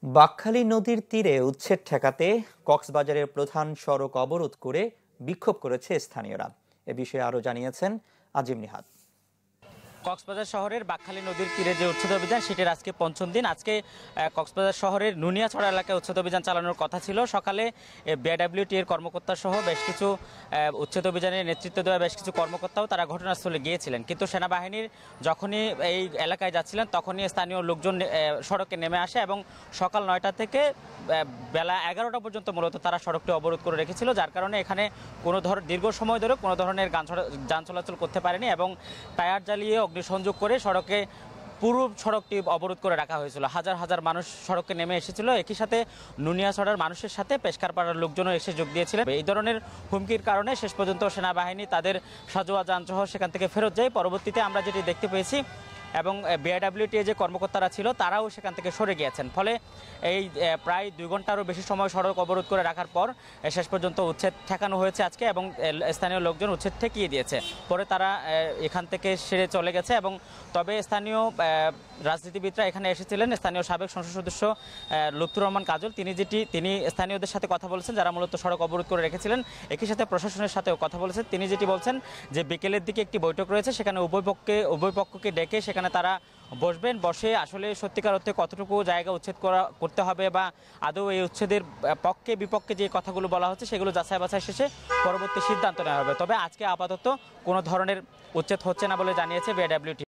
বাঁকখালী নদীর তীরে উচ্ছেদ ঠেকাতে কক্সবাজারের প্রধান সড়ক অবরোধ করে বিক্ষোভ করেছে স্থানীয়রা। এ বিষয়ে আরো জানিয়েছেন আজিম নিহাদ। কক্সবাজার শহরের বাঁকখালী নদীর তীরে যে উচ্ছেদ অভিযান সেটির আজকে পঞ্চম দিন। আজকে কক্সবাজার শহরের নুনিয়াছড়া এলাকায় উচ্ছেদ অভিযান চালানোর কথা ছিল। সকালে বিআইডব্লিউটি এর কর্মকর্তা সহ বেশ কিছু উচ্ছেদ অভিযানের নেতৃত্ব দেওয়া বেশ কিছু কর্মকর্তাও তারা ঘটনাস্থলে গিয়েছিলেন, কিন্তু সেনাবাহিনীর যখনই এই এলাকায় যাচ্ছিলেন তখনই স্থানীয় লোকজন সড়কে নেমে আসে এবং সকাল 9টা থেকে বেলা 11টা পর্যন্ত মূলত তারা সড়কটি অবরোধ করে রেখেছিল, যার কারণে এখানে কোনো দীর্ঘ সময় ধরে কোনো ধরনের যান চলাচল করতে পারেনি এবং টায়ার জ্বালিয়ে অগ্নিসংযোগ করে সড়কে পুরো সড়কটি অবরোধ করে রাখা হয়েছিল। হাজার হাজার মানুষ সড়কে নেমে এসেছিল। একই সাথে নুনিয়াছড়ার মানুষের সাথে পেশকারপাড়ার লোকজনও এসে যোগ দিয়েছিলেন। এই ধরনের হুমকির কারণে শেষ পর্যন্ত সেনাবাহিনী তাদের সাজোয়া যানসহ সেখান থেকে ফেরত যায়। পরবর্তীতে আমরা যেটি দেখতে পেয়েছি এবং বিআইডব্লিউটি যে কর্মকর্তারা ছিল তারাও সেখান থেকে সরে গিয়েছেন। ফলে এই প্রায় 2 ঘন্টারও বেশি সময় সড়ক অবরোধ করে রাখার পর শেষ পর্যন্ত উচ্ছেদ ঠেকানো হয়েছে আজকে এবং স্থানীয় লোকজন উচ্ছেদ ঠেকিয়ে দিয়েছে। পরে তারা এখান থেকে সেরে চলে গেছে এবং তবে স্থানীয় রাজনীতিবিদরা এখানে এসেছিলেন। স্থানীয় সাবেক সংসদ সদস্য লুৎফর রহমান কাজল তিনি স্থানীয়দের সাথে কথা বলেছেন যারা মূলত সড়ক অবরোধ করে রেখেছিলেন। একই সাথে প্রশাসনের সাথেও কথা বলেছেন। তিনি যেটি বলছেন যে বিকেলের দিকে একটি বৈঠক রয়েছে, সেখানে উভয় পক্ষকে ডেকে সেখানে তারা বসবেন, বসে আসলে সত্যিকার অর্থে কতটুকু জায়গা উচ্ছেদ করতে হবে বা আদৌ এই উচ্ছেদের পক্ষে বিপক্ষে যে কথাগুলো বলা হচ্ছে সেগুলো যাচাই বাছাই শেষে পরবর্তী সিদ্ধান্ত নেওয়া হবে। তবে আজকে আপাতত কোনো ধরনের উচ্ছেদ হচ্ছে না বলে জানিয়েছে বিআইডব্লিউটি।